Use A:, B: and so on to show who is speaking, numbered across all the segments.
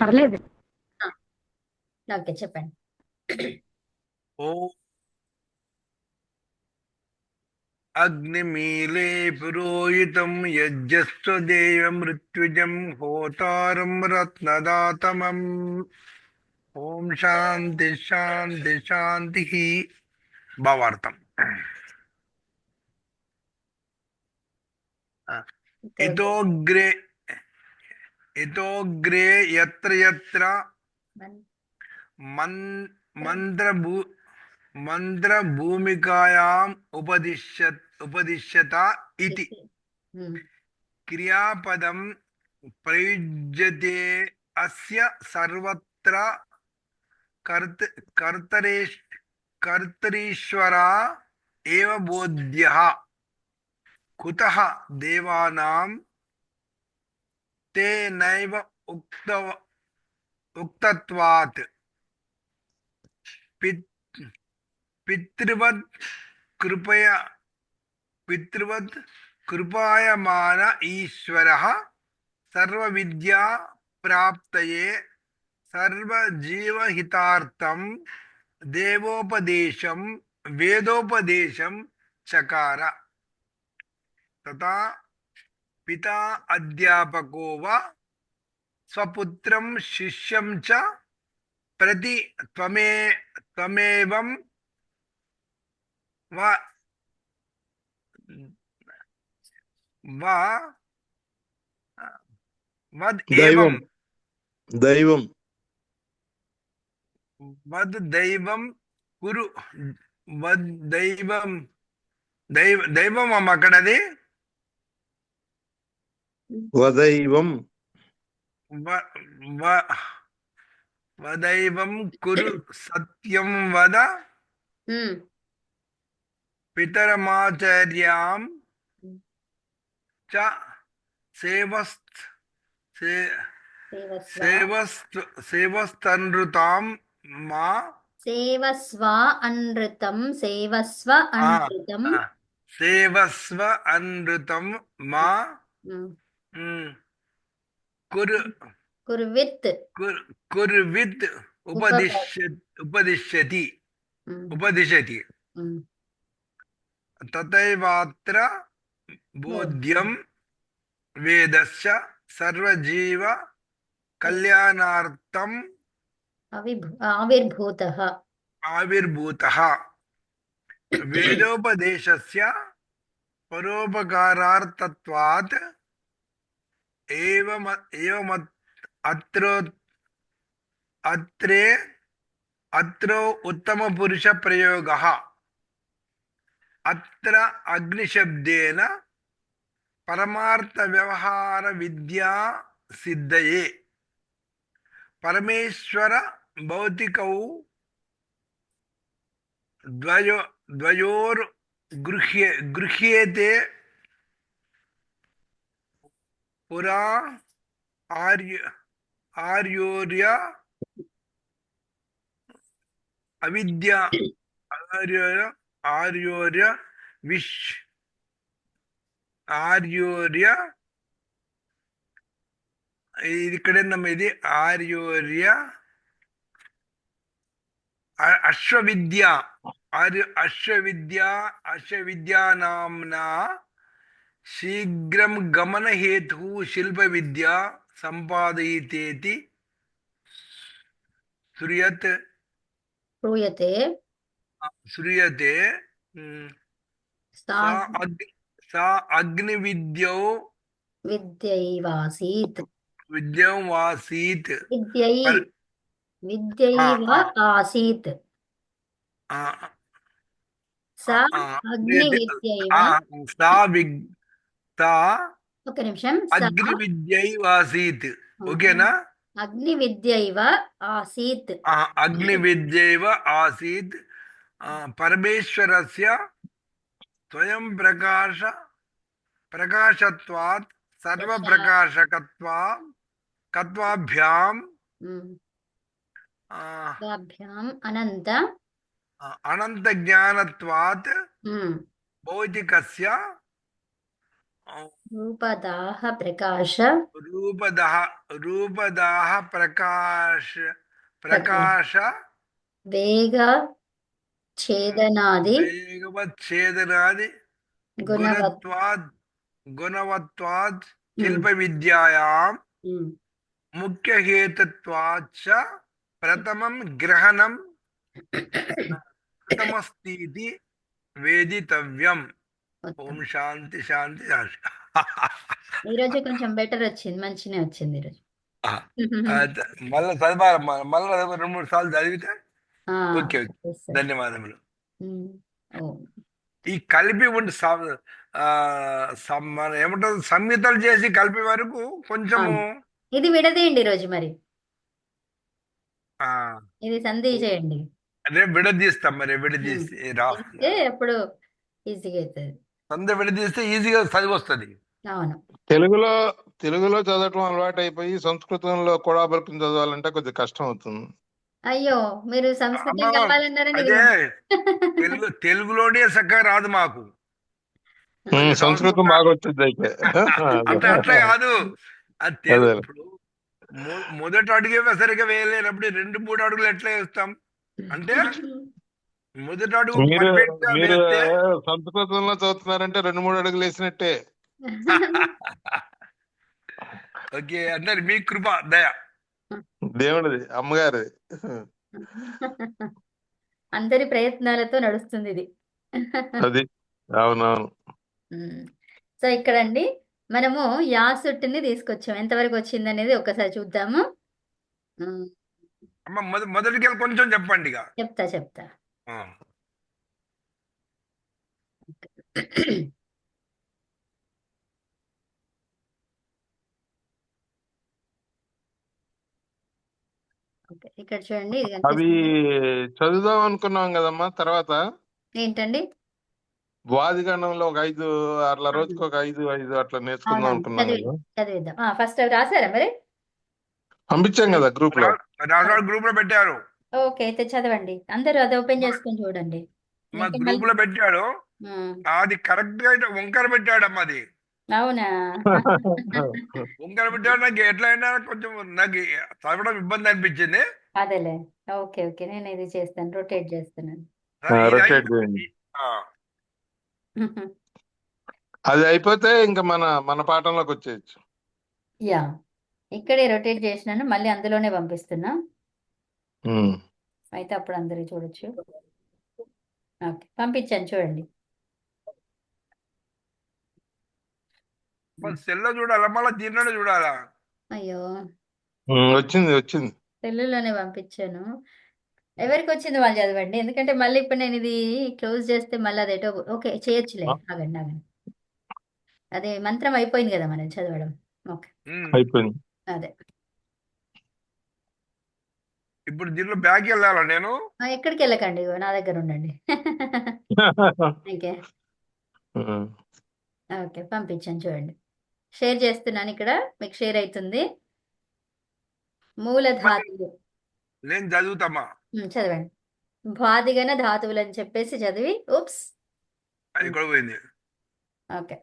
A: పర్లేదు.
B: ఓకే, చెప్పండి.
C: ఓ అగ్నిమీలే పురోహితం యజ్జస్వదేవ మృత్యుజం హోతారం రత్నదాతమం. ఓం శాంతి శాంతి శాంతి. భావార్థం. ఇతోగ్రే ఇతోగ్రే యత్ర యత్ర మంత్రభూ మంత్రభూమికాయాం ఉపదిశ్యత ఇతి క్రియాపదం ప్రయుజ్యతే. అస్య సర్వత్ర కర్తరీశ్వరా ఏవ బోధ్యః. కుతః దేవానాం తే నైవ ఉక్తత్వాత్. పితృవద్ కృపాయమాన ఈశ్వరః సర్వవిద్యా ప్రాప్తయే సర్వజీవహితార్థం దేవోపదేశం వేదోపదేశం చకార. తథా పితా అధ్యాపకో వా స్వపుత్రం శిష్యం చ ప్రతి త్వమేవం
D: దైవం
C: కురు. దైవం అమ్మ అక్కడది.
D: వదైవం
C: వదైవం కురు సత్యం వద పితరమాచార్యాం చ సేవస్తనృతాం మా.
B: సేవస్వ అనృతం
C: సేవస్వ అనృతం మా. కుర్విత్ ఉపదిశతి. తథైవాత్ర బోధ్యం వేదస్య సర్వజీవ కళ్యాణార్థం ఆవిర్భూతః. వేదోపదేశస్య పరోపకారార్థత్వాత్ అత్రో ఉత్తమ పురుష ప్రయోగః. అత్ర అగ్నిశబ్దేన పరమార్థ వ్యవహార విద్యా సిద్ధయే. పరమేశ్వర భౌతికౌ ద్వయోర్ గృహ్యేతే పురా ఆర్యోర్య అవిద్య ఆర్యోర్య ఇక్కడేనమ్మ ఇది ఆర్యోర్య అశ్వవిద్యానామ్నా శీఘ్రం గమన హేతు శిల్ప విద్య సంపాదయితేతి శ్రూయతే. సా అగ్ని విద్యైవాసీత్. అగ్ని విద్యైవాసీత్. ఓకేనా?
B: అగ్ని విద్యైవ ఆసీత్.
C: అగ్ని విద్యైవ ఆసీత్. పరమేశ్వరస్య స్వయం ప్రకాశత్వాత్ సర్వప్రకాశకత్వాభ్యాం అనంత జ్ఞానత్వాత్ భౌతికస్య
B: రూపదాహ ప్రకాశ
C: రూపదహ రూపదాహ ప్రకాశ ప్రకాశ
B: వేగ ఛేదనాది
C: వేగవచ్ఛేదనాది
B: గుణవత్
C: గుణత్వాద్ గుణవత్వాద్
B: ఉమ్,
C: శిల్ప విద్యాయాం
B: ఉమ్.
C: ముఖ్యహేతుత్వాచ్చ ప్రథమం గ్రహణం కృతమస్తితి వేదితవ్యం.
B: మొత్తం
C: ఓం శాంతి శాంతి శాంతి.
B: ఈరోజు కొంచెం బెటర్ వచ్చింది, మంచినే వచ్చింది ఈరోజు.
C: మళ్ళీ చదవాలి, మళ్ళీ 2-3 సార్లు చదివితే
B: ఆ,
C: ఓకే.
B: yes sir.
C: ధన్యవాదములు.
B: ఉమ్. ఓ,
C: ఈ కలిపి ఉండి మన ఏమంటారు సంహితలు చేసి కలిపే వరకు కొంచెము
B: ఇది విడదీయండి ఈరోజు మరి.
C: ఆ,
B: ఇది సంధి చేయండి.
C: రేపు విడదీస్తాం. మరి విడదీసి
B: చేస్తే అప్పుడు ఈజీగా అవుతుంది.
C: సంధ్య విడదీస్తే ఈజీగా చదివి వస్తుంది.
B: అవును.
D: తెలుగులో చదవటం అలవాటు అయిపోయి సంస్కృతంలో కూడా బలిపి చదవాలంటే కొద్దిగా కష్టం అవుతుంది.
B: అయ్యో, మీరు సంస్కృతం
C: అమ్మా,
B: కావాలన్నారని
C: అదే తెలుగులోనే చక్కగా రాదు మాకు.
D: సంస్కృతం బాగా వచ్చింది అయితే.
C: అట్లా కాదు. అది
D: అదే.
C: ఇప్పుడు మొదటి అడుగే సరిగా వేయలేనప్పుడు 2-3 అడుగులు ఎట్లా వేస్తాం అంటే మొదటి అడుగు
D: మీరు
C: perfect గా
D: మీరు
C: వేస్తే
D: సంస్కృతంలో చదువుతున్నారంటే 2-3 అడుగులు వేసినట్టే.
C: ఓకే అందరు మీ కృప దయ.
D: దేవుడిది, అమ్మగారిది.
B: అందరి ప్రయత్నాలతో నడుస్తుంది ఇది.
D: అది అవునవును.
B: సో ఇక్కడండి మనము యాసుట్టుని తీసుకొచ్చాం. ఎంతవరకు వచ్చింది అనేది ఒకసారి చూద్దాము. ఉమ్,
C: అమ్మ మొదటికి కొంచెం చెప్పండి ఇక.
B: చెప్తా.
C: ఆ.
B: ఓకే, ఇక్కడ చూడండి, ఇది
D: అవి
B: కనిపిస్తుంది.
D: చదువుదాం అనుకున్నాం కదమ్మా. తర్వాత
B: ఏంటండి?
D: వాదిగణంలో ఒక 5 రోజుకి ఒక 5 అట్లా నేర్చుకుందాం
B: అవునవును,
D: అనుకున్నాం కదా.
B: చదివిద్దాం. ఫస్ట్ అవి రాసారా మరి?
D: పంపించాం కదా గ్రూప్ లో.
C: రాజాడు గ్రూప్ లో పెట్టారు.
B: ఓకే, అయితే చదవండి. అందరూ అది ఓపెన్ చేసుకొని చూడండి.
C: మా
B: ఇంకా
C: గ్రూప్ లో పెట్టాడు.
B: ఉమ్,
C: అది కరెక్ట్ గా అయితే వంకర పెట్టాడమ్మా. అది
B: అవునా?
C: వంకర పెట్టాడు. నాకు ఎట్లా అయినా కొంచెం నాకు చదవడం ఇబ్బంది అనిపించింది.
B: అదేలే. ఓకే, నేను ఇది చేస్తాను, రొటేట్ చేస్తున్నాను.
C: సరే, ఇది
D: రొటేట్ చేయండి.
C: ఆ,
D: అది అయిపోతే ఇంకా మన పాఠంలోకి వచ్చేయచ్చు.
B: యా, ఇక్కడే రొటేట్ చేసినాను, మళ్ళీ అందులోనే పంపిస్తున్నా. అయితే అప్పుడు అందరూ చూడొచ్చు. ఓకే, పంపించాను చూడండి.
C: సెల్లో చూడాలా మళ్ళీ దీంట్లోనే చూడాలా?
B: అయ్యో,
D: వచ్చింది.
B: సెల్లులోనే పంపించాను. ఎవరికి వచ్చింది వాళ్ళు చదవండి, ఎందుకంటే మళ్ళీ ఇప్పుడు నేను ఇది క్లోజ్ చేస్తే మళ్ళీ అదేటో. ఓకే, చేయొచ్చులే. ఆగండి. అదే మంత్రం అయిపోయింది కదా మనం చదవడం. ఓకే,
D: అయిపోయింది.
B: అదే.
C: ఇప్పుడు దీంట్లో బ్యాక్ వెళ్ళాలా నేను?
B: ఎక్కడికి వెళ్ళకండి, ఇగో నా దగ్గర ఉండండి. ఓకే, ఓకే, పంపించాను చూడండి. షేర్ చేస్తున్నాను, ఇక్కడ మీకు షేర్ అవుతుంది. మూల ధాతువు.
C: నేను చదువుతామా?
B: చదవండి. భాదిగణ ధాతువులు అని చెప్పేసి చదివి ఉప్స్.
C: అది కూడా పోయింది.
B: ఓకే.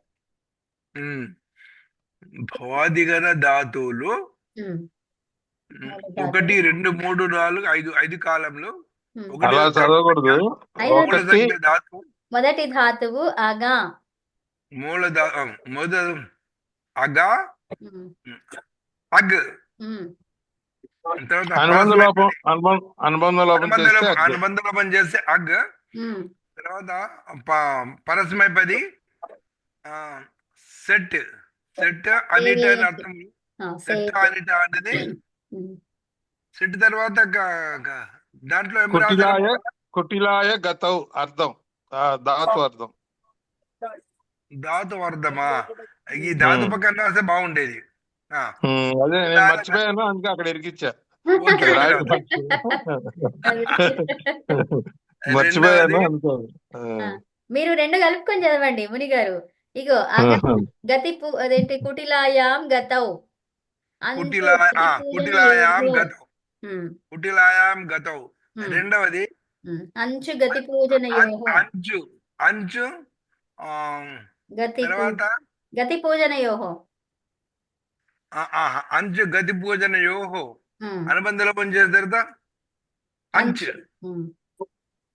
C: భవాదిగణ ధాతువులు
B: మూల
C: 1,
B: ధాతువు.
C: 2, 3, 4, 5 కాలంలో ఒకటి
D: అలా చదవకూడదు.
B: ఐదో
C: మూల
D: ఒకటి
C: సంఖ్య ధాతువు.
B: మొదటి ధాతువు అగా.
C: మొదటి అగా
B: ఉమ్,
C: అగ్.
B: ఉమ్,
C: తర్వాత
D: అనుబంధ లోపం చేస్తే అగ్గు.
C: అనుబంధ లోపం చేస్తే అగ్.
B: ఉమ్,
C: తర్వాత పరస్మైపది సెట్ అనిట అని అర్థం. సెట్ అనిట అనేది
B: ఉమ్,
C: సెట్ తర్వాత దాంట్లో ఏం
D: కుటిలాయ
C: రాశారు?
D: కుటిలాయ గతౌ అర్థం, ధాతు అర్థం.
C: ధాతు అర్థమా? ఈ ధాతు పక్కన రాస్తే బాగుండేది.
D: అదే నేను మర్చిపోయాను, అందుకే అక్కడ ఇరికిచ్చా.
C: ఓకే.
D: మర్చిపోయాను అనుకో.
B: మీరు రెండు కలుపుకొని చదవండి ముని గారు. ఇగో గతి అదేంటి, కుటిలాయాం గతౌ.
C: కుటిలాయాం గతౌ. రెండవది
B: అంచు గతి పూజన
C: అంచు
B: గతి
C: తర్వాత
B: గతి పూజనయోహో.
C: అంచ్ గతి పూజన యోహో
B: ఉమ్,
C: అనుబంధ లోపం చేసిన తర్వాత అంచ్
B: అంచ్.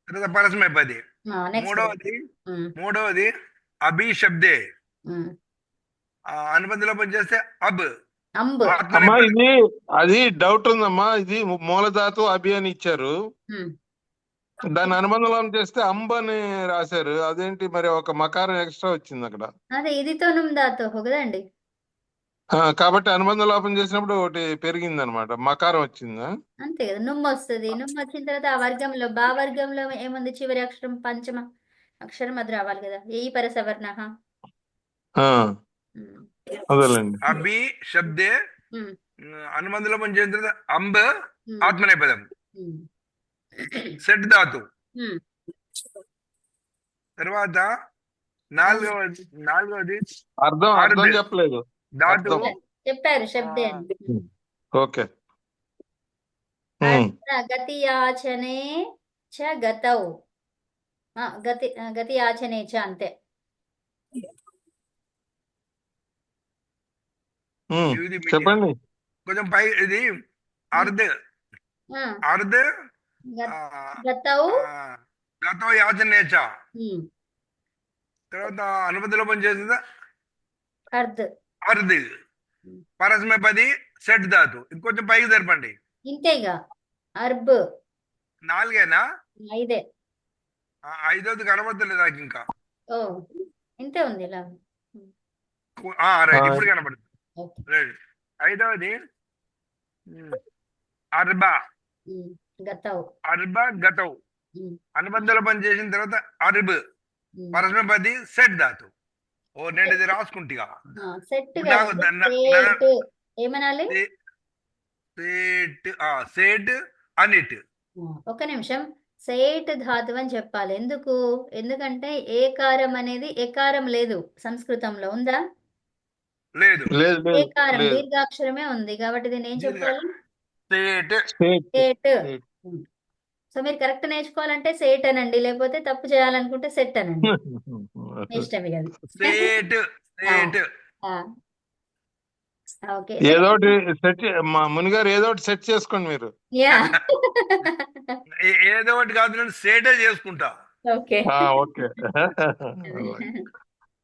C: తర్వాత పరస్మైపది.
B: నెక్స్ట్.
C: మూడవది అభి శబ్దే అనుబంధ లోపం చేస్తే అబ్
B: అంబ్.
D: అమ్మా
C: ఆత్మనేపది.
D: ఇది అది డౌట్ ఉందమ్మా. ఇది మూలధాతు అభి అని ఇచ్చారు,
B: ఉమ్.
D: దాన్ని అనుబంధం చేస్తే అంబ్ అని రాశారు. అదేంటి మరి ఒక మకారం ఎక్స్ట్రా వచ్చింది అక్కడ.
B: అదే ఇదితోనుం దాతోహో కదండి.
D: కాబట్టి అనుబంధ లోపం చేసినప్పుడు ఒకటి పెరిగింది అనమాట, మకారం వచ్చిందా.
B: అంతే కదా, నుమ్ము వస్తుంది. నుమ్ము వచ్చిన తర్వాత ఆ వర్గంలో బా వర్గంలో ఏముంది, చివరి అక్షరం పంచమ అక్షరం అది రావాలి కదా, ఏ పరసవర్ణ.
D: అదేలేండి.
C: అభి శబ్దే అనుబంధ లోపం చేసిన తర్వాత అంబ్ ఆత్మనేపదం సెట్ ధాతు. తర్వాత నాలుగవది
D: అర్థం
C: అర్ధ్
D: చెప్పలేదు.
C: ధాతు.
D: అర్థం.
B: చెప్పారు శబ్దే అని.
D: ఓకే.
B: గతి యాచనే చ గతౌ. గతి యాచనే చ అంతే.
D: చెప్పండి.
C: కొంచెం పై ఇది అర్ధ్ అర్ధ్
B: గతౌ
C: గతో యాచనేచ. తర్వాత అనుబంధ లోపం చేసిందా
B: అర్ధ్.
C: అర్ధ్ పరస్మైపది సెట్ ధాతు. ఇంకొంచెం పైకి జరపండి.
B: ఇంతేగా అర్బ్.
C: 4
B: ఐదే.
C: 5వది కనబడతలేదు నాకు ఇంకా.
B: ఓ ఇంతే ఉంది ఇలా.
C: రైట్, ఇప్పుడు కనబడుతుంది. రైట్. 5వది అర్బా.
B: గతౌ.
C: అర్బా గతౌ అనుబంధ లోపం చేసిన తర్వాత అర్బ్ పరస్మైపది సెట్ ధాతు. నేను ఇది రాసుకుంటా.
B: సెట్ ఏమనాలి,
C: సేట్ అనిట్.
B: ఒక నిమిషం. సేట్ ధాతువు అని చెప్పాలి. ఎందుకంటే ఏకారం అనేది ఎకారం లేదు సంస్కృతంలో, ఉందా?
C: లేదు.
B: ఏకారం దీర్ఘాక్షరమే ఉంది, కాబట్టి దీన్ని ఏం చెప్పాలి? సేట్. సో మీరు కరెక్ట్ నేర్చుకోవాలంటే సేట్ అనండి, లేకపోతే తప్పు చేయాలనుకుంటే సెట్ అనండి. ఇష్టమే కదా. ఓకే.
D: ఏదో సెట్ మునిగారు, ఏదో ఒకటి సెట్ చేసుకోండి మీరు.
C: ఏదో ఒకటి కాదు, నేను సేటే చేసుకుంటా.
B: ఓకే.
D: ఓకే.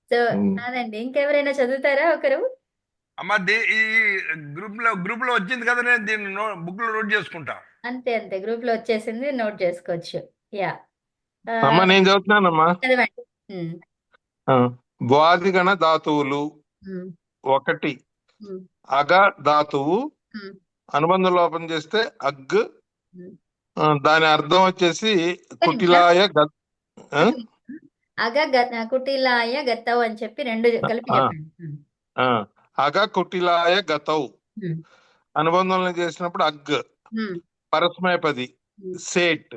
B: సో అదండి. ఇంకెవరైనా చదువుతారా ఒకరు?
C: అమ్మా ఈ గ్రూప్ లో వచ్చింది కదా, నేను దీన్ని బుక్ లో నోట్ చేసుకుంటా.
B: అంతే గ్రూప్ లో వచ్చేసింది, నోట్ చేసుకోవచ్చు. యా
D: అమ్మా నేను చదువుతున్నానమ్మా.
B: చదవండి.
D: భ్వాదిగణ ధాతువులు. 1 అగ ధాతువు అనుబంధ లోపం చేస్తే అగ్. దాని అర్థం వచ్చేసి కుటిలాయ
B: అగ కుటిలాయ గతౌ అని చెప్పి రెండు కలిపి చెప్పండి.
D: అగ కుటిలాయ గతౌ అనుబంధంలో చేసినప్పుడు అగ్ పరస్మైపది సేట్.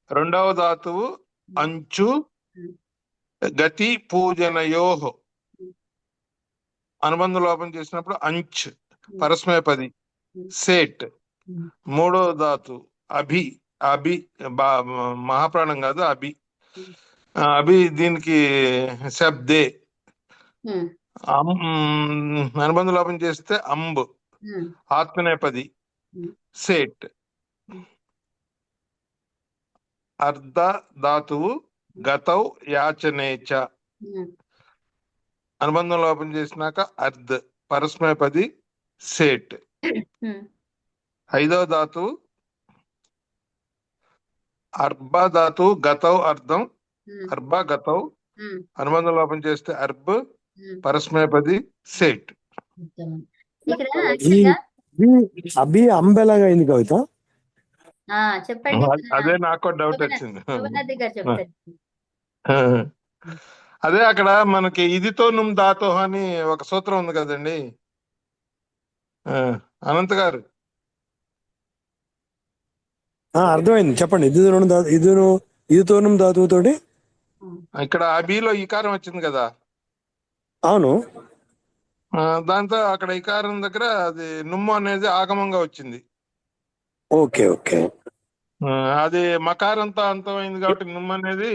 D: 2వ ధాతువు అంచు గతి పూజనయోహో అనుబంధ లోపం చేసినప్పుడు అంచ్ పరస్మైపది సేట్. 3వ ధాతు అభి. మహాప్రాణం కాదు, అభి దీనికి శబ్దే. అనుబంధ లోపం చేస్తే అంబ్ ఆత్మనేపది సేట్. అర్ధ ధాతువు గతౌ యాచనేచ అనుబంధం లోపం చేసినాక అర్ధ్ పరస్మైపది సేట్. 5వ ధాతువు అర్బ ధాతువు గతౌ అర్థం అర్బ గతౌ అనుబంధం లోపం చేస్తే అర్బ్ పరస్మైపది సేట్.
A: అభి అంబెలాగా అయింది కవిత.
B: చెప్పండి.
D: అదే నాకు డౌట్ వచ్చింది.
B: చెప్తారు.
D: అదే అక్కడ మనకి ఇదితో నుమ్ దాతో అని ఒక సూత్రం ఉంది కదండి అనంత్ గారు.
A: అర్థమైంది, చెప్పండి. ఇదితోనం ధాతువుతోటి
D: ఇక్కడ అభిలో ఇకారం వచ్చింది కదా.
A: అవును.
D: దాంతో అక్కడ ఇకారం దగ్గర అది నుమ్ము అనేది ఆగమంగా వచ్చింది.
A: Okay okay.
D: అది మకారంతో అంతమైంది కాబట్టి నుమ్ము అనేది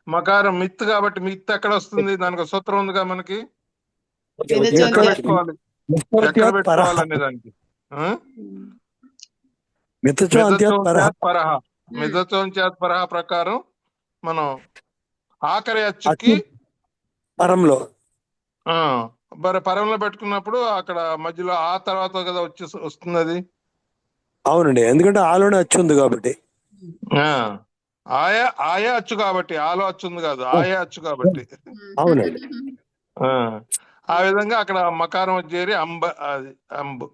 D: మకారం మిత్ కాబట్టి మిత్ ఎక్కడ వస్తుంది, దానికి సూత్రం ఉందిగా మనకి.
A: ఓకే,
E: మీద
A: ఓకే.
E: చోన్
D: ఎక్కడ
E: చేత్
D: పెట్టుకోవాలి
A: మిత్రత్యాత్ పరహ.
D: పెట్టుకోవాలనే దానికి
A: మిత్రచో అంత్యాత్ పరహ.
D: మిదచోంత్యాత్ పరహ మిదచోంత్యాత్ పరహ ప్రకారం మనం ఆఖరి అచ్చుకి
A: అచ్చు పరంలో.
D: ఆ మరి పరంలో పెట్టుకున్నప్పుడు అక్కడ మధ్యలో ఆ తర్వాత కదా వస్తుంది అది.
A: అవునండి, ఎందుకంటే ఆలోనే అచ్చు ఉంది కాబట్టి.
D: ఆ ఆయా ఆయా అచ్చు కాబట్టి ఆలో అచ్చు ఉంది కాదు, ఆయా అచ్చు కాబట్టి.
A: అవునండి.
D: ఆ ఆ విధంగా అక్కడ మకారం వచ్చి చేరి అది అంబు.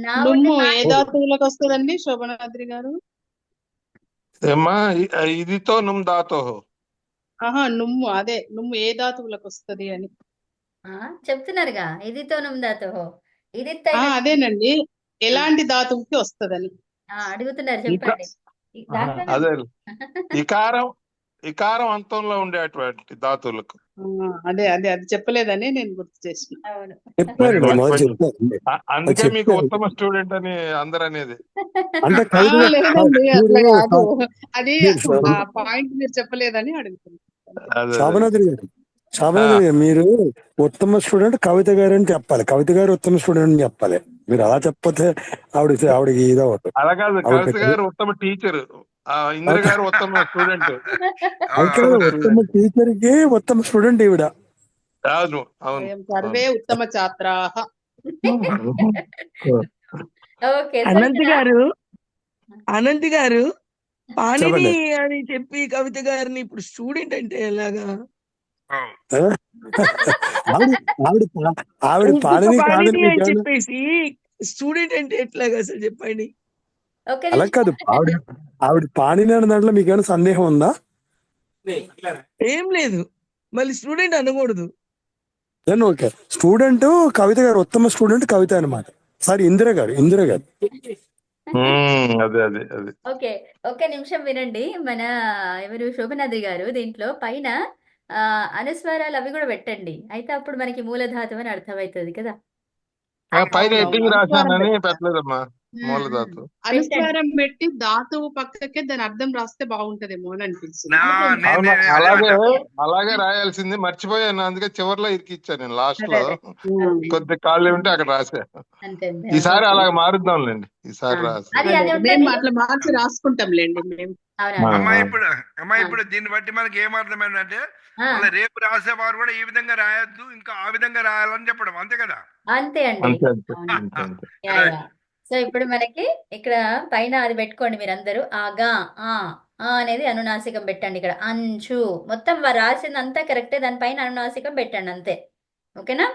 B: నా
E: నుమ్ము
B: ఉంటే
E: ఏ ధాతువులకు వస్తుందండి శోభనాద్రి గారు?
D: ఏమ్మా ఇదితో నుమ్ దాతో.
E: ఆహా, నుమ్ము అదే నుమ్ము ఏ ధాతువులకు వస్తది అని.
B: చెప్తున్నారుగా ఇదితో నుందాతో ఇది
E: అదేనండి, ఎలాంటి ధాతువుకి వస్తదని
B: అడుగుతున్నారు,
D: ఇక
B: చెప్పండి. దాంట్లోనే
D: అదే ఇకారం అంతంలో ఉండేటువంటి ధాతువులకు.
E: అదే అదే అది చెప్పలేదని నేను గుర్తు చేసిన.
B: అవును.
A: చెప్పారండి, మొదలు చెప్పారండి.
D: అందుకే
A: అది
D: మీకు
A: చెప్పారు.
D: ఉత్తమ స్టూడెంట్ అని అందరు అనేది.
A: అంటే కవిత
E: లేదండి, అట్లా కాదు. అది
A: మీరు
E: ఆ పాయింట్ మీరు చెప్పలేదని అడుగుతున్నాను.
D: అదే
A: శోభనాద్రి గారు, శోభనాద్రి గారు, మీరు ఉత్తమ స్టూడెంట్ కవిత గారు అని చెప్పాలి, కవిత గారు ఉత్తమ స్టూడెంట్ అని చెప్పాలి. మీరు అలా చెప్పతే ఆవిడకి ఇదో ఒకటి.
D: అలా కాదు, కవిత గారు ఉత్తమ టీచర్, ఇందిర గారు ఉత్తమ స్టూడెంట్.
A: అయితే ఉత్తమ టీచర్ కి ఉత్తమ స్టూడెంట్ ఈవిడ.
D: అవును అవును
E: వయం సర్వే ఉత్తమ ఛాత్రాః.
B: ఓకే,
F: అనంత్ గారు పాణిని
A: చెప్పండి.
F: అని చెప్పి కవిత గారిని ఇప్పుడు స్టూడెంట్ అంటే ఎలాగా?
A: ఆవిడ పాణిని కాదని
F: పాణిని అని
A: మీకు
F: చెప్పేసి స్టూడెంట్ అంటే ఎట్లాగా అసలు చెప్పండి.
A: అలా కాదు. ఆవిడ పాణిని అనే దాంట్లో మీకు ఏమైనా సందేహం ఉందా?
F: ఏం లేదు, మళ్ళీ స్టూడెంట్ అనకూడదు.
A: ఓకే, స్టూడెంట్ కవిత గారు, ఉత్తమ స్టూడెంట్ కవిత అనమాట. సారీ, ఇందిర గారు.
D: అదే అదే అదే.
B: ఓకే, ఒక్క నిమిషం వినండి. మన ఎవరు శోభనాద్రి గారు దీంట్లో పైన అనుస్వారాలు అవి కూడా పెట్టండి. అయితే అప్పుడు మనకి మూలధాతువు అని అర్థమవుతుంది కదా.
D: పైన
E: అవునవును,
D: హెడ్డింగ్
E: అనుస్వారం
D: రాశానని
E: పెట్టాలి.
D: పెట్టలేదమ్మా మూలధాతు.
E: అనుస్వారం పెట్టి ధాతువు పక్కకే దాని అర్థం రాస్తే బాగుంటదేమో అని అనిపించింది.
D: అవును, అలాగే రాయాల్సింది, మర్చిపోయాను. అందుకే చివర్లో ఇరికిచ్చాను నేను, లాస్ట్ లో కొద్ది ఖాళీ ఉంటే అక్కడ రాసా. ఈసారి అలాగ మారుద్దాంలేండి, ఈసారి రాసి.
E: మేము అట్లా మార్చి రాసుకుంటాంలేండి మేము.
C: ఇప్పుడు దీన్ని బట్టి మనకి ఏమర్థమైందంటే మళ్ళీ రేపు రాసేవారు కూడా ఈ విధంగా రాయొద్దు, ఇంకా ఆ విధంగా రాయాలని చెప్పడం, అంతే కదా.
B: అంతే అండి. సో ఇప్పుడు మనకి ఇక్కడ పైన అది పెట్టుకోండి మీరందరూ. ఆగా ఆ అనేది అనునాసికం పెట్టండి. ఇక్కడ అంచు మొత్తం రాసిందంతా కరెక్టే, దానిపైన అనునాసికం పెట్టండి అంతే. ఓకేనా?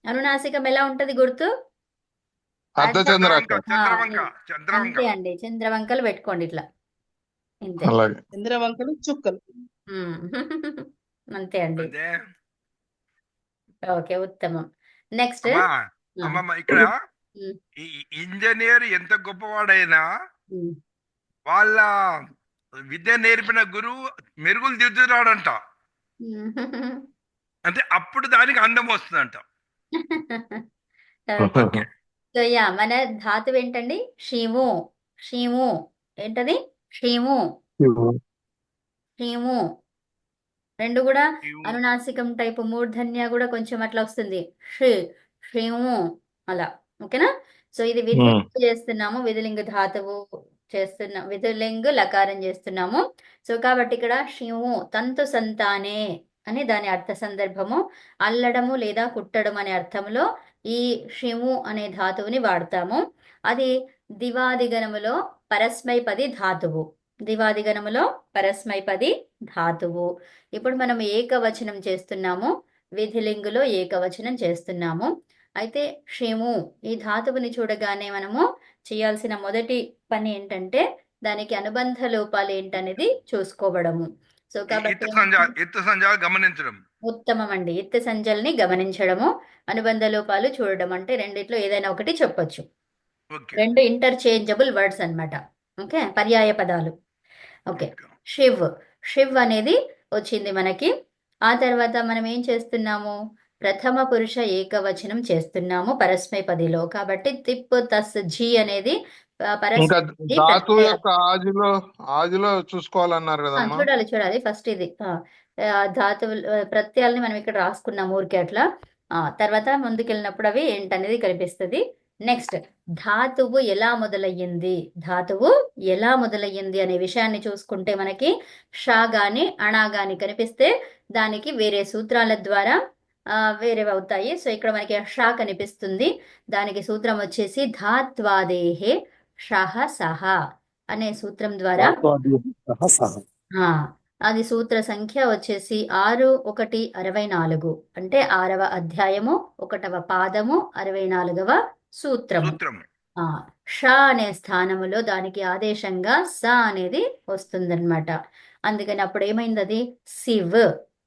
B: అనునాసికం ఎలా ఉంటది గుర్తు? అంతే అండి, చంద్రవంకలు పెట్టుకోండి ఇట్లా, ఇంతే.
E: చంద్రవంకలు చుక్కలు.
B: అంతే అండి. ఓకే, ఉత్తమం. నెక్స్ట్
C: ఇక్కడ ఇంజనీర్ ఎంత గొప్పవాడైనా వాళ్ళ విద్య నేర్పిన గురువు మెరుగులు దిద్దుతాడంట. అంటే అప్పుడు దానికి అందం వస్తుందంట.
B: సో మన ధాతువు ఏంటండి? షీము. ఏంటది? షీము. రెండు కూడా అనునాసికం టైపు, మూర్ధన్య కూడా కొంచెం అట్లా వస్తుంది. షీము అలా. ఓకేనా? సో ఇది విధిలింగ చేస్తున్నాము, విధిలింగ ధాతువు చేస్తున్నాం, విధిలింగ లకారం చేస్తున్నాము. సో కాబట్టి ఇక్కడ షీము తంతు సంతానే అని దాని అర్థ సందర్భము. అల్లడము లేదా కుట్టడం అనే అర్థంలో ఈ షిము అనే ధాతువుని వాడతాము. అది దివాదిగణములో పరస్మైపది ధాతువు. ఇప్పుడు మనం ఏకవచనం చేస్తున్నాము, విధిలింగులో ఏకవచనం చేస్తున్నాము. అయితే షిము ఈ ధాతువుని చూడగానే మనము చేయాల్సిన మొదటి పని ఏంటంటే దానికి అనుబంధ లోపాలు ఏంటనేది చూసుకోవడము. సో కాబట్టి ఉత్తమం అండి, ఎత్తు సంజల్ని గమనించడము, అనుబంధ లోపాలు చూడడం. అంటే రెండిట్లో ఏదైనా ఒకటి చెప్పొచ్చు. రెండు ఇంటర్చేంజబుల్ వర్డ్స్ అన్నమాట. ఓకే, పర్యాయ పదాలు. ఓకే, షివ్ అనేది వచ్చింది మనకి. ఆ తర్వాత మనం ఏం చేస్తున్నాము? ప్రథమ పురుష ఏకవచనం చేస్తున్నాము పరస్మైపదిలో. కాబట్టి తిప్ తస్ జీ అనేది
D: ధాతువు యొక్క ఆదిలో చూసుకోవాలన్నారు కదమ్మా.
B: చూడాలి. ఫస్ట్ ఇది ధాతువు ప్రత్యయాలని మనం ఇక్కడ రాసుకున్నాము ఊరికే అట్లా. తర్వాత ముందుకెళ్ళినప్పుడు అవి ఏంటనేది కనిపిస్తుంది. నెక్స్ట్, ధాతువు ఎలా మొదలయ్యింది, ధాతువు ఎలా మొదలయ్యింది అనే విషయాన్ని చూసుకుంటే మనకి షా గాని అణా గాని కనిపిస్తే దానికి వేరే సూత్రాల ద్వారా వేరేవి అవుతాయి. సో ఇక్కడ మనకి షా కనిపిస్తుంది, దానికి సూత్రం వచ్చేసి ధాత్వాదేహే షహ సహ అనే సూత్రం ద్వారా అది సూత్ర సంఖ్య వచ్చేసి 6:1:64. అంటే 6వ అధ్యాయము 1వ పాదము 64వ సూత్రము. ష అనే స్థానములో దానికి ఆదేశంగా స అనేది వస్తుందన్నమాట. అందుకని అప్పుడు ఏమైంది, అది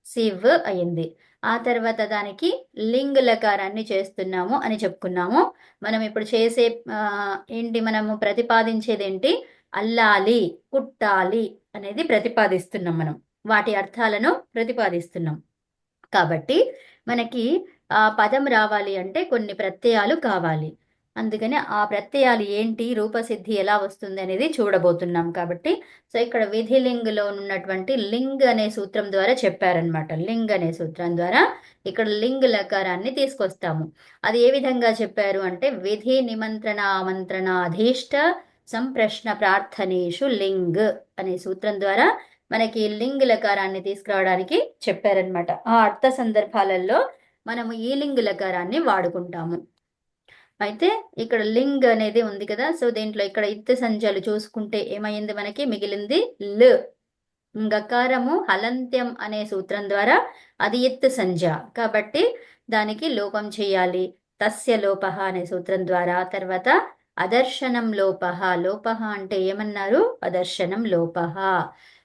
B: శివ్ అయింది. ఆ తర్వాత దానికి లింగ్ లకారాన్ని చేస్తున్నాము అని చెప్పుకున్నాము. మనం ఇప్పుడు చేసే మనము ప్రతిపాదించేది ఏంటి, అల్లాలి, కుట్టాలి అనేది ప్రతిపాదిస్తున్నాం. మనం వాటి అర్థాలను ప్రతిపాదిస్తున్నాం. కాబట్టి మనకి ఆ పదం రావాలి అంటే కొన్ని ప్రత్యయాలు కావాలి. అందుకని ఆ ప్రత్యయాలు ఏంటి, రూపసిద్ధి ఎలా వస్తుంది అనేది చూడబోతున్నాం. కాబట్టి సో ఇక్కడ విధిలింగ్లో ఉన్నటువంటి లింగ్ అనే సూత్రం ద్వారా చెప్పారనమాట. లింగ్ అనే సూత్రం ద్వారా ఇక్కడ లింగ్ లకారాన్ని తీసుకొస్తాము. అది ఏ విధంగా చెప్పారు అంటే, విధి నిమంత్రణ ఆమంత్రణాధీష్ట సంప్రశ్న ప్రార్థనేషు లింగ్ అనే సూత్రం ద్వారా మనకి లింగ్ లకారాన్ని తీసుకురావడానికి చెప్పారనమాట. ఆ అర్థ సందర్భాలలో మనము ఈ లింగ్ లకారాన్ని వాడుకుంటాము. అయితే ఇక్కడ లింగ్ అనేది ఉంది కదా, సో దీంట్లో ఇక్కడ ఇత్ సంజ్ఞలు చూసుకుంటే ఏమైంది, మనకి మిగిలింది ల్. గకారము హలంత్యం అనే సూత్రం ద్వారా అది ఇత్ సంజ్ఞ కాబట్టి దానికి లోపం చేయాలి, తస్య లోపహ అనే సూత్రం ద్వారా. తర్వాత అదర్శనం లోపహ, లోపహ అంటే ఏమన్నారు, అదర్శనం లోపహ.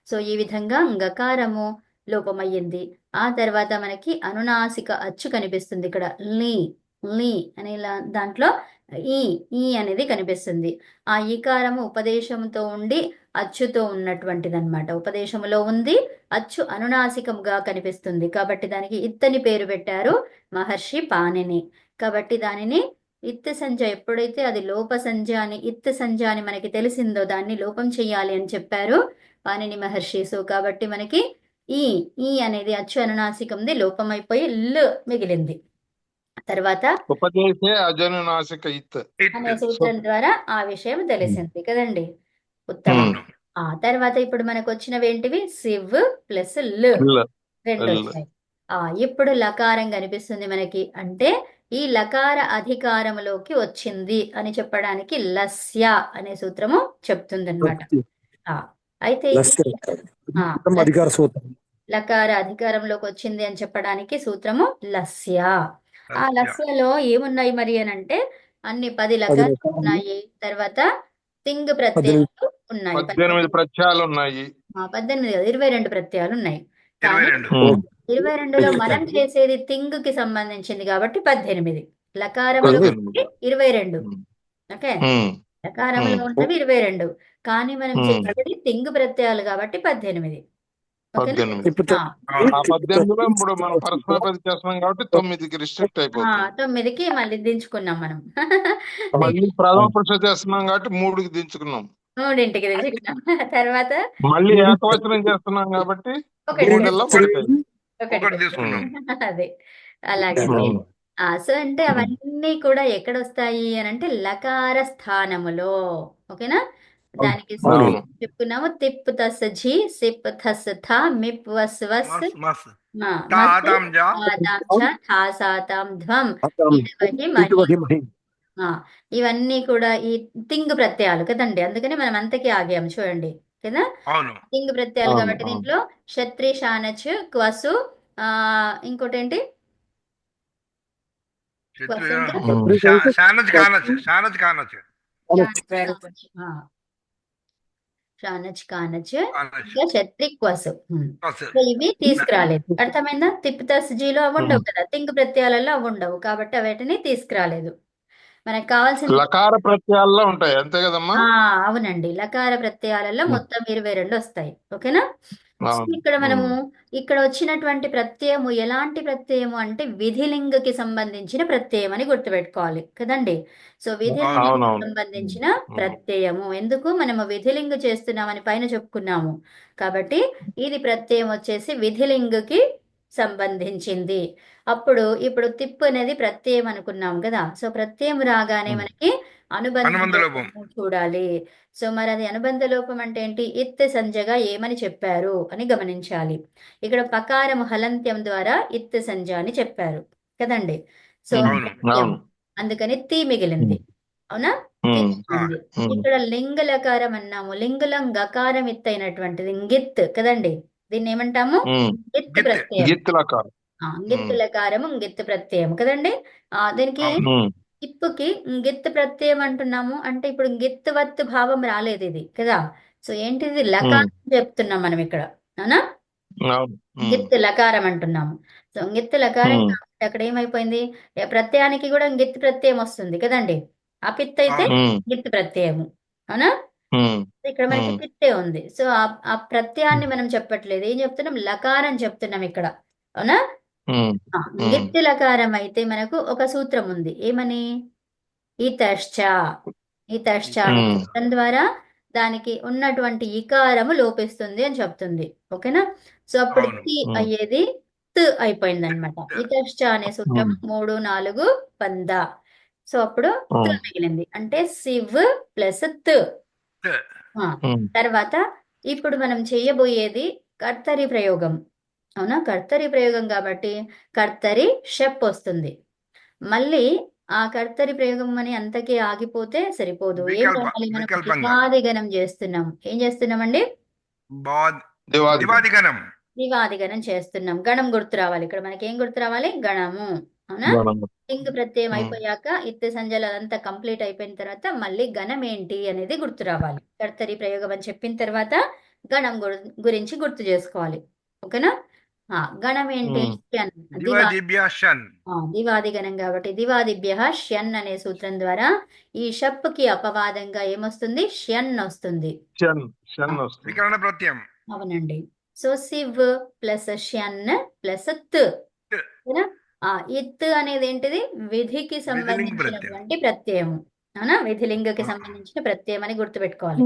B: సో ఈ విధంగా గకారము లోపమయ్యింది. ఆ తర్వాత మనకి అనునాసిక అచ్చు కనిపిస్తుంది ఇక్కడ, లి అనే దాంట్లో ఈ అనేది కనిపిస్తుంది. ఆ ఈకారము ఉపదేశంతో ఉండి అచ్చుతో ఉన్నటువంటిది అనమాట. ఉపదేశములో ఉంది, అచ్చు అనునాసికంగా కనిపిస్తుంది కాబట్టి దానికి ఇత్తని పేరు పెట్టారు మహర్షి పాణిని. కాబట్టి దానిని ఇత్ సంజ్ఞ ఎప్పుడైతే అది లోప సంజ్ఞ అని, ఇత్ సంజ్ఞ అని మనకి తెలిసిందో దాన్ని లోపం చెయ్యాలి అని చెప్పారు పాణిని మహర్షి. సో కాబట్టి మనకి ఈ అనేది అచ్చు అనునాసికంది లోపమైపోయి ల్ మిగిలింది. తర్వాత
D: ఉపదేశే అజనునాసిక ఇత్
B: అనే సూత్రం ద్వారా ఆ విషయం తెలిసింది కదండి. ఉత్తమం. తర్వాత ఇప్పుడు మనకు వచ్చినవి ఏంటివి, శివ్ ప్లస్ ల్ రెండు వచ్చాయి. ఇప్పుడు లకారం కనిపిస్తుంది మనకి. అంటే ఈ లకార అధికారములోకి వచ్చింది అని చెప్పడానికి లస్య అనే సూత్రము చెప్తుంది అనమాట. అయితే లకార అధికారంలోకి వచ్చింది అని చెప్పడానికి సూత్రము లస్య. ఆ లస్యలో ఏమున్నాయి మరి అని అంటే అన్ని 10 లకారాలు ఉన్నాయి. తర్వాత తింగ్ ప్రత్యయాలు ఉన్నాయి,
D: 18 ప్రత్యయాలు ఉన్నాయి.
B: 18 కాదు 22 ప్రత్యయాలు ఉన్నాయి. కానీ 22లో మనం చేసేది తింగ్ కి సంబంధించింది కాబట్టి 18. లకారంలో 22. ఓకే, లకారంలో ఉన్నవి 22 కానీ మనం చేసేది తింగ్ ప్రత్యయాలు కాబట్టి 18.
D: ఇప్పుడు మనం పరస్పరపది చేస్తున్నాం కాబట్టి 9కి రిస్ట్రిక్ట్ అయిపోతుంది.
B: 9కి మళ్ళీ దించుకున్నాం మనం.
D: మళ్ళీ ప్రథమ పురుష చేస్తున్నాం కాబట్టి 3కి దించుకున్నాం,
B: 3కి దించుకున్నాం. తర్వాత
D: మళ్ళీ ఏకవచనం చేస్తున్నాం కాబట్టి
B: 1 తీసుకున్నాం. అదే అలాగే. సో అంటే అవన్నీ కూడా ఎక్కడ వస్తాయి అని అంటే లకార స్థానములో. ఓకేనా, దానికి చెప్పుకున్నాము. తిప్ తస్ ఝి, సిప్ థస్ థ, మిప్ వస్ వస్, థాసాతాం ధ్వం, ఇవన్నీ కూడా ఈ తింగ్ ప్రత్యయాలు కదండి. అందుకని మనం అంతకి ఆగాము చూడండి కదా, తింగ్ ప్రత్యయాలు కాబట్టి దీంట్లో క్షత్రి, షానచ్, క్వసు, ఇంకోటి ఏంటి క్షత్రి, క్వసు, ఇవి తీసుకురాలేదు. అర్థమైందా? తిప్పితస్ జీలో అవి ఉండవు కదా, తింగ్ ప్రత్యయాలలో అవి ఉండవు కాబట్టి వాటిని తీసుకురాలేదు. మనకు కావాల్సిన
D: లకార ప్రత్యయాల్లో ఉంటాయి అంతే కదమ్మా.
B: అవునండి, లకార ప్రత్యయాలలో మొత్తం 22 వస్తాయి. ఓకేనా. ఇక్కడ మనము ఇక్కడ వచ్చినటువంటి ప్రత్యయము ఎలాంటి ప్రత్యయము అంటే విధిలింగకి సంబంధించిన ప్రత్యయం అని గుర్తుపెట్టుకోవాలి కదండి. సో విధిలింగకి సంబంధించిన ప్రత్యయము. ఎందుకు మనము విధిలింగ చేస్తున్నామని పైన చెప్పుకున్నాము కాబట్టి ఇది ప్రత్యయం వచ్చేసి విధిలింగకి సంబంధించింది. ఇప్పుడు తిప్పు అనేది ప్రత్యయం అనుకున్నాం కదా. సో ప్రత్యయం రాగానే మనకి అనుబంధ
C: అనుబంధ లోపం.
B: లోపము చూడాలి. సో మరి అది అనుబంధ లోపం అంటే ఏంటి? ఇత్ సంజగా ఏమని చెప్పారు అని గమనించాలి. ఇక్కడ పకారం హలంత్యం ద్వారా ఇత్ సంజ అని చెప్పారు కదండి. సో
C: అవును.
B: ప్రత్యయం.
D: అవును.
B: అందుకని తీ మిగిలింది. అవునా? తీ మిగిలింది. ఇక్కడ లింగ లకారం అన్నాము. లింగులం గకారం ఇత్ అయినటువంటిది గిత్ కదండి. దీన్ని ఏమంటాము? Git
C: Git.
B: ప్రత్యయం.
D: గిత్ లకారం.
B: గిత్ లకారము గిత్ ప్రత్యయం కదండి. దీనికి
C: అవును.
B: ఇప్పుకి గిత్ ప్రత్యయం అంటున్నాము అంటే ఇప్పుడు గిత్ వత్ భావం రాలేదు ఇది కదా. సో ఏంటిది? లకారం చెప్తున్నాం మనం ఇక్కడ. అవునా?
D: అవును.
B: గిత్ లకారం అంటున్నాము. సో గిత్ లకారం కాబట్టి అక్కడ ఏమైపోయింది? ప్రత్యయానికి కూడా గిత్ ప్రత్యయం వస్తుంది కదండి. అపిత్ అయితే
C: అవును.
B: గిత్ ప్రత్యయము. అవునా? ఇక్కడ మనకి పిత్తే ఉంది. సో ఆ ప్రత్యయాన్ని మనం చెప్పట్లేదు. ఏం చెప్తున్నాం? లకారం చెప్తున్నాం ఇక్కడ. అవునా? గిత్ లకారం అయితే మనకు ఒక సూత్రం ఉంది. ఏమని? ఇతశ్చ. ఇతశ్చ అనే సూత్రం ద్వారా దానికి ఉన్నటువంటి ఇకారము లోపిస్తుంది అని చెప్తుంది. ఓకేనా? సో అప్పుడు
C: అవును.
B: తి అయ్యేది త్ అయిపోయింది అనమాట. ఇతశ్చ అనే సూత్రం 3, 4 పంద. సో అప్పుడు త్ మిగిలింది. అంటే సివ్ ప్లస్ త్. తర్వాత ఇప్పుడు మనం చేయబోయేది కర్తరి ప్రయోగం. అవునా? కర్తరి ప్రయోగం కాబట్టి కర్తరి షప్ వస్తుంది. మళ్ళీ ఆ కర్తరి ప్రయోగం అని అంతకే ఆగిపోతే సరిపోదు. ఏం రావాలి? మనం
C: వికల్పంగా.
B: దివాదిగణం చేస్తున్నాం. ఏం చేస్తున్నామండి?
C: దివాదిగణం.
B: దివాదిగణం చేస్తున్నాం. గణం గుర్తు రావాలి. ఇక్కడ మనకి ఏం గుర్తు రావాలి? గణము. అవునా? లింగ ప్రత్యయం అయిపోయాక ఇత్ సంజలు అదంతా కంప్లీట్ అయిపోయిన తర్వాత మళ్ళీ గణం ఏంటి అనేది గుర్తు రావాలి. కర్తరి ప్రయోగం అని చెప్పిన తర్వాత గణం గురించి గుర్తు చేసుకోవాలి. ఓకేనా? గణం ఏంటి? ష్యన్.
C: దివాదిభ్య షన్.
B: దివాదిగణం కాబట్టి దివాదిభ్య ష్యన్ అనే సూత్రం ద్వారా ఈ షప్ కి అపవాదంగా ఏమొస్తుంది? ష్యన్ వస్తుంది.
C: వికరణ ప్రత్యయం.
B: అవునండి. సో సివ్ ప్లస్ ష్యన్ ప్లస్ త్. ఇత్ అనేది ఏంటిది? విధికి సంబంధించినటువంటి ప్రత్యయము. అవునా? విధిలింగకి సంబంధించిన ప్రత్యయం అని గుర్తుపెట్టుకోవాలి.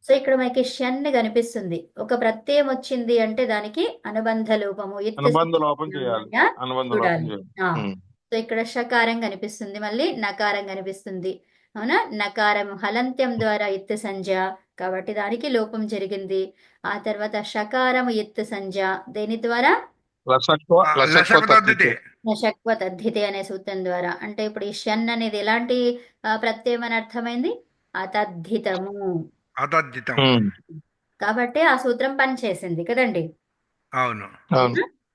B: సో ఇక్కడ మనకి షన్ కనిపిస్తుంది. ఒక ప్రత్యయం వచ్చింది అంటే దానికి అనుబంధ లోపము చూడాలి. సో ఇక్కడ షకారం కనిపిస్తుంది, మళ్ళీ నకారం కనిపిస్తుంది. అవునా? నకారం హలంత్యం ద్వారా ఇత్ సంజ కాబట్టి దానికి లోపం జరిగింది. ఆ తర్వాత షకారం ఇత్ సంజ దేని ద్వారా? లషక్వ తద్ధితే అనే సూత్రం ద్వారా. అంటే ఇప్పుడు ఈ షన్ అనేది ఎలాంటి ప్రత్యయం అని అర్థమైంది? అతద్ధితము. కాబట్టి ఆ సూత్రం పనిచేసింది కదండి.
C: అవును.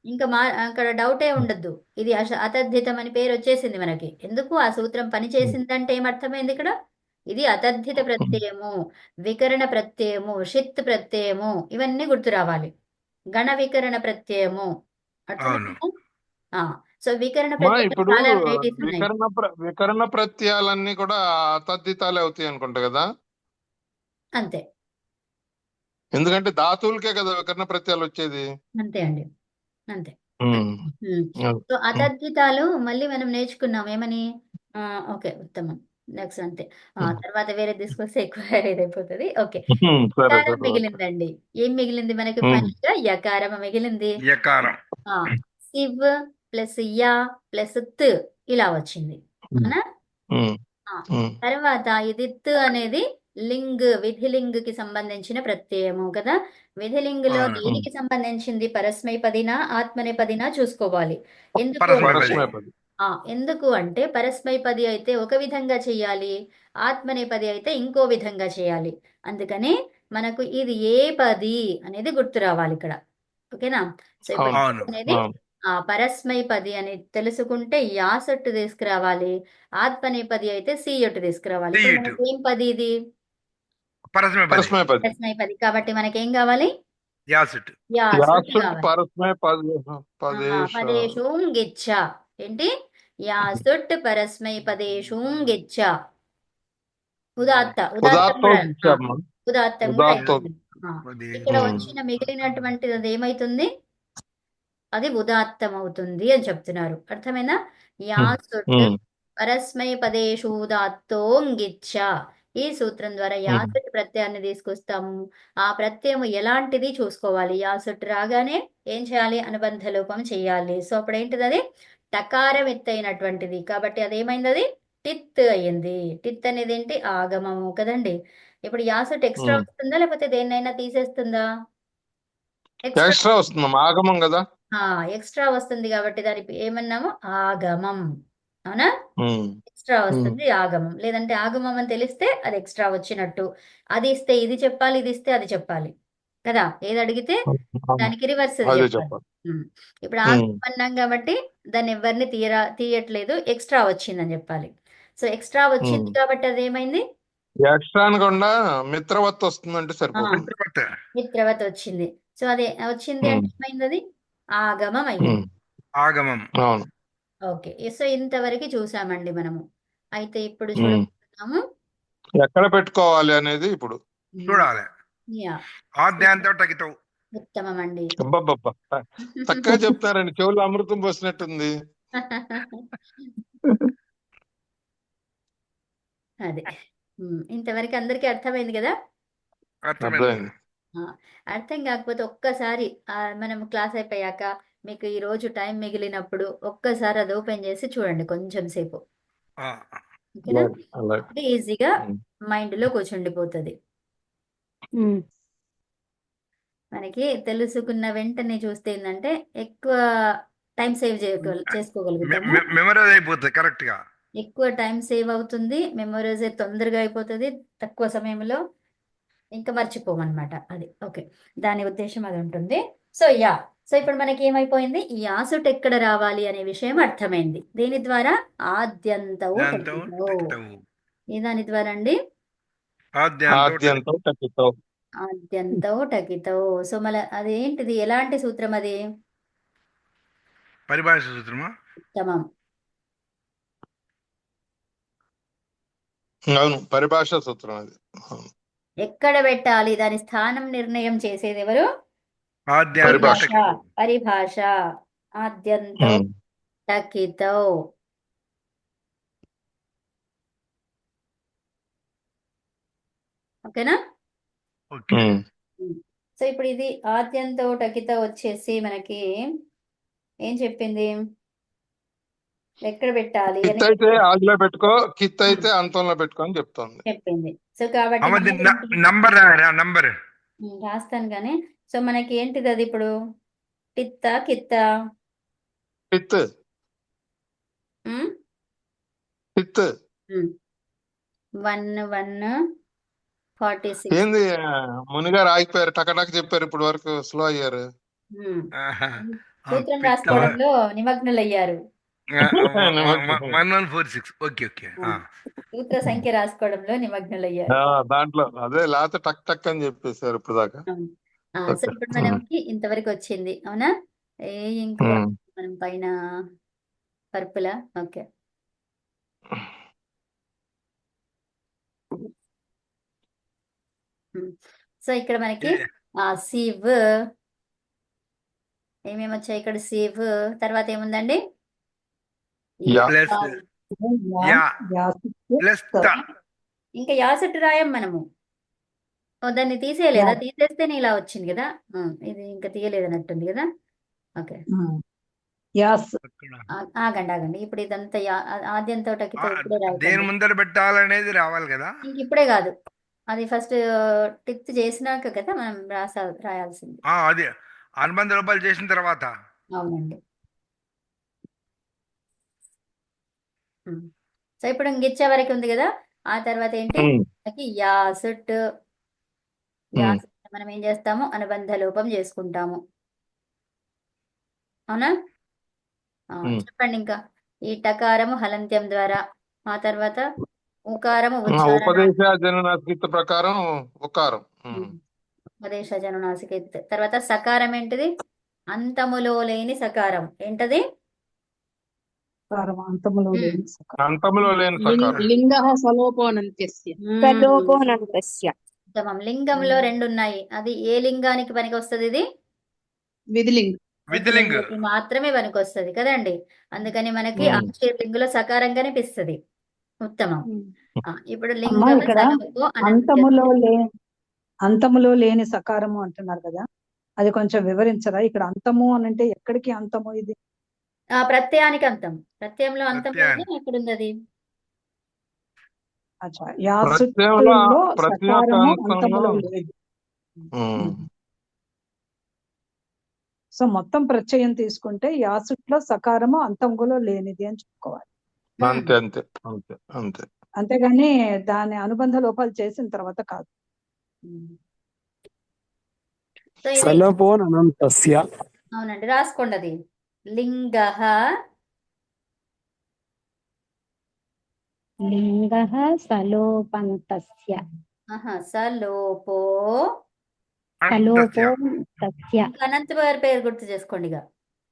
B: ఇంకా అక్కడ డౌటే ఉండద్దు. ఇది అతద్ధితం అని పేరు వచ్చేసింది మనకి. ఎందుకు? ఆ సూత్రం పనిచేసిందంటే ఏమర్థమైంది ఇక్కడ? ఇది అతద్ధిత ప్రత్యయము, వికరణ ప్రత్యయము, షిత్ ప్రత్యయము ఇవన్నీ గుర్తు రావాలి. గణ వికరణ ప్రత్యయము. సో వికరణ
D: ఇప్పుడు
B: చాలా వెరైటీస్ ఉన్నాయి.
D: వికరణ ప్రత్యయాలన్నీ కూడా తద్దితాలే అవుతాయి అనుకుంటా కదా.
B: అంతే.
D: ఎందుకంటే ధాతువులకే కదా వికరణ ప్రత్యయాలు వచ్చేది.
B: అంతే అండి. అంతే. సో అతద్ధితాలు మళ్ళీ మనం నేర్చుకున్నాం. ఏమని? ఓకే, ఉత్తమం. నెక్స్ట్ అంతే. తర్వాత వేరే తీసుకొస్తే ఎక్కువ ఇదైపోతుంది. ఓకే. యకారం మిగిలిందండి. ఏం మిగిలింది మనకి? ఫైనల్ గా యకారం మిగిలింది. శివ్ ప్లస్ యా ప్లస్ త్ ఇలా వచ్చింది. అవునా? తర్వాత ఇది త్ అనేది లింగ్, విధిలింగ్ కి సంబంధించిన ప్రత్యయము కదా. విధిలింగులో దేనికి సంబంధించింది? పరస్మైపదినా ఆత్మనేపదినా చూసుకోవాలి. ఎందుకు అంటే పరస్మైపది అయితే ఒక విధంగా చేయాలి, ఆత్మనేపది అయితే ఇంకో విధంగా చేయాలి. అందుకని మనకు ఇది ఏ పది అనేది గుర్తు రావాలి ఇక్కడ. ఓకేనా? సో ఇప్పుడు అనేది పరస్మైపది అని తెలుసుకుంటే యాసట్టు తీసుకురావాలి, ఆత్మనేపది అయితే సీయట్టు తీసుకురావాలి. మనకి ఏం పది? ఇది పరస్మైపది కాబట్టి మనకేం కావాలి? పదేషూంగిచ్చ. ఏంటి? యాసుట్ పరస్మైపదేషూంగిచ్చ. ఉదాత్తం ఇక్కడ వచ్చిన మిగిలినటువంటిది అది ఏమైతుంది? అది ఉదాత్తం అవుతుంది అని చెప్తున్నారు. అర్థమైనా? యాసుట్ పరస్మైపదేషు ఉదాత్తోంగిచ్చ. ఈ సూత్రం ద్వారా యాసటి ప్రత్యయాన్ని తీసుకొస్తాము. ఆ ప్రత్యయం ఎలాంటిది చూసుకోవాలి. యాసటి రాగానే ఏం చేయాలి? అనుబంధ లోపం చేయాలి. సో అప్పుడు ఏంటిది? అది టకారం ఎత్తైనటువంటిది కాబట్టి అదేమైంది? అది టిత్ అయ్యింది. టిత్ అనేది ఏంటి? ఆగమము కదండి. ఇప్పుడు యాసటి ఎక్స్ట్రా వస్తుందా లేకపోతే దేన్నైనా తీసేస్తుందా? ఎక్స్ట్రా
D: ఎక్స్ట్రా వస్తుందమ్మా, ఆగమం కదా.
B: ఎక్స్ట్రా వస్తుంది కాబట్టి దాని ఏమన్నాము? ఆగమం. అవునా?
D: ఉమ్,
B: ఎక్స్ట్రా
D: ఉమ్,
B: వస్తుంది ఆగమం. లేదంటే ఆగమం అని తెలిస్తే అది ఎక్స్ట్రా వచ్చినట్టు. అది ఇస్తే ఇది చెప్పాలి, ఇది ఇస్తే అది చెప్పాలి కదా. ఏది అడిగితే దానికి రివర్స్
D: అదే
B: చెప్పాలి.
D: చెప్పాలి.
B: ఇప్పుడు
D: ఉమ్,
B: ఆగమం అన్నాం కాబట్టి దాన్ని ఎవరిని తీయట్లేదు, ఎక్స్ట్రా వచ్చిందని చెప్పాలి. సో ఎక్స్ట్రా
D: ఉమ్.
B: వచ్చింది కాబట్టి అది ఏమైంది?
D: ఎక్స్ట్రా అనకుండా మిత్రవత్ వస్తుందంటే
B: ఆ,
D: సరిపోతుంది.
C: మిత్రవత్.
B: మిత్రవత్ వచ్చింది. సో అదే వచ్చింది అంటే
D: ఉమ్,
B: ఏమైంది? అది ఆగమం అయ్యింది.
D: ఉమ్,
C: ఆగమం.
D: అవును.
B: ఓకే. సో ఇంతవరకు చూసామండి మనము. అయితే ఇప్పుడు
D: ఉమ్.
B: చూడబోతున్నాము.
D: ఎక్కడ పెట్టుకోవాలి అనేది ఇప్పుడు.
C: చూడాలి.
B: యా
C: ఆద్యాంతం టకితం.
B: ఉత్తమం అండి.
D: అబ్బబ్బబ్బా, చక్కగా చెప్తారండి, చెవులు అమృతం పోసినట్టుంది.
B: అదే ఇంతవరకు అందరికీ అర్థమైంది కదా.
C: అర్థమైంది.
D: అర్థమైంది.
B: ఆ, అర్థం కాకపోతే ఒక్కసారి మనం క్లాస్ అయిపోయాక మీకు ఈ రోజు టైం మిగిలినప్పుడు ఒక్కసారి అది ఓపెన్ చేసి చూడండి కొంచెం సేపు.
C: ఆ,
B: ఓకేనా?
D: అలాగే, అలాగే.
B: అప్పుడు ఈజీగా
D: ఉమ్,
B: మైండ్ లో కూర్చుండిపోతుంది. మనకి తెలుసుకున్న వెంటనే చూస్తే ఏంటంటే ఎక్కువ టైం సేవ్ చేసుకోగలుగుతాము.
C: మెమరైజ్ అయిపోతుంది కరెక్ట్ గా.
B: ఎక్కువ టైం సేవ్ అవుతుంది. మెమొరైజ్ తొందరగా అయిపోతుంది తక్కువ సమయంలో. ఇంకా మర్చిపోమన్నమాట. అది ఓకే. దాని ఉద్దేశం అది ఉంటుంది. సో సో ఇప్పుడు మనకి ఏమైపోయింది? ఈ యాసుట్ ఎక్కడ రావాలి అనే విషయం అర్థమైంది. దేని ద్వారా? ఆద్యంతవు
C: దాంతో
B: టకితౌ.
C: టకితం.
B: ఏ దాని ద్వారా అండి?
C: ఆద్యాంతం టకితం.
D: ఆద్యంతం టకితం.
B: ఆద్యంతవు టకితౌ. సో మళ్ళీ అదేంటిది? ఎలాంటి సూత్రం అది?
C: పరిభాష సూత్రమా?
B: ఉత్తమం.
D: అవును, పరిభాష సూత్రం అది. అవును.
B: ఎక్కడ పెట్టాలి? దాని స్థానం నిర్ణయం చేసేది ఎవరు?
C: ఆద్యాంతం
D: పరిభాష.
C: టకితం.
B: పరిభాష. ఆద్యంతౌ
D: ఉమ్,
B: టకితౌ. ఓకేనా?
C: ఓకే.
D: ఉమ్.
B: సో ఇప్పుడు ఇది ఆద్యంతో టకిత వచ్చేసి మనకి ఏం చెప్పింది? ఎక్కడ పెట్టాలి అని
D: కిత్ అయితే ఆదిలో పెట్టుకో, కిత్ అయితే అంతంలో పెట్టుకో అని చెప్తోంది.
B: చెప్పింది. సో కాబట్టి
C: అమ్మది
B: మనకి ఏంటి?
C: నంబర్ రాయరా నంబర్.
B: రాస్తాను కానీ. సో మనకి ఏంటిది అది ఇప్పుడు? టిత్త కిత్త?
D: కిత్, కిత్
B: 1:46.
D: ఏంది? మునిగారు ఆగిపోయారు, టకటక చెప్పారు, ఇప్పుడు వరకు స్లో అయ్యారు.
B: సూత్రం రాసుకోవడంలో నిమగ్నులయ్యారు.
C: 1146. Okay okay.
B: సూత్ర సంఖ్య రాసుకోవడంలో నిమగ్నులయ్యారు.
D: దాంట్లో అదే, లేకపోతే టక్ టక్ అని చెప్పేశారు ఇప్పుడు దాకా.
B: సో ఇప్పుడు మనకి ఇంతవరకు వచ్చింది. అవునా? ఇంకో మనం పైన పర్పులా? ఓకే. సో ఇక్కడ మనకి సివ్ ఏమేమి వచ్చాయి ఇక్కడ? సివ్ తర్వాత ఏముందండి?
C: ప్లస్ ప్లస్
B: ఇంకా యాసట్ రాయం మనము. దాన్ని తీసేయలేదా? తీసేస్తేనే ఇలా వచ్చింది కదా. ఇది ఇంకా తీయలేదన్నట్టుంది కదా. ఓకే. ఆగండి. ఇప్పుడు ఇదంతా ఆద్యంతో టకితో ఇప్పుడే
C: దేని
B: రాయకండి.
C: ముందర పెట్టాలనేది రావాలి కదా.
B: ఇంక ఇప్పుడే కాదు, అది ఫస్ట్ టిక్ చేసినాక కదా మనం రాయాల్సింది.
C: అది అనుబంధ రూపాయలు చేసిన తర్వాత.
B: అవునండి. సో ఇప్పుడు ఇంకిచ్చే వరకు ఉంది కదా. ఆ తర్వాత ఏంటి? మనకి యాసుట్. మనం ఏం చేస్తాము? అనుబంధ లోపం చేసుకుంటాము. అవునా? చెప్పండి ఇంకా. ఈ టకారము హలంత్యం ద్వారా, ఆ తర్వాత ఉకారము
D: ఉపదేశ జననాసిక ప్రకారం ఉకారం.
B: ఉపదేశ జననాసిక. తర్వాత సకారం ఏంటిది? అంతములో లేని సకారం. ఏంటది?
D: అంతములో లేని సకారం.
E: లింగః సలోపోనంత్యస్య.
B: ఉత్తమం. లింగంలో రెండు ఉన్నాయి. అది ఏ లింగానికి పనికి వస్తుంది? ఇది
E: విధిలింగ.
B: విధిలింగకి మాత్రమే పనికి వస్తుంది కదండి. అందుకని మనకి ఆశ్చర్యలింగులో సకారం కనిపిస్తుంది. ఉత్తమం. ఇప్పుడు
G: అమ్మా
B: లింగ
G: ఇక్కడ
B: సలోపో
G: అంతములో
B: అనంత్యస్య.
G: అంతములో లేని సకారము అంటున్నారు కదా, అది కొంచెం వివరించరా? ఇక్కడ అంతము అని అంటే ఎక్కడికి అంతము ఇది?
B: ప్రత్యయానికి అంతం. ప్రత్యయంలో అంతం లేదు,
C: ప్రత్యయానికి.
B: ఎక్కడుంది అది?
G: అచ్చా,
D: ప్రత్యయంలో
G: యాసుట్టులో
D: ప్రతి ఒక్క
G: సకారము
D: అంతంలో
G: అంతములో లేదు.
D: ఉమ్,
G: సో మొత్తం ప్రత్యయం తీసుకుంటే యాసుట్లో సకారము అంతములో లేనిది అని చెప్పుకోవాలి.
D: అంతే అంతే అంతే అంతే.
G: అంతేగాని దాని అనుబంధ లోపాలు చేసిన తర్వాత కాదు.
B: సో ఇది
A: సలోపోన్ అనంతస్య.
B: అవునండి, రాసుకోండి అది. లింగ
H: లింగః సలోపంతస్య.
B: సలోపో.
H: సలోపో
C: అంతస్య.
H: తస్య.
B: అనంత గారి పేరు గుర్తు చేసుకోండి ఇక.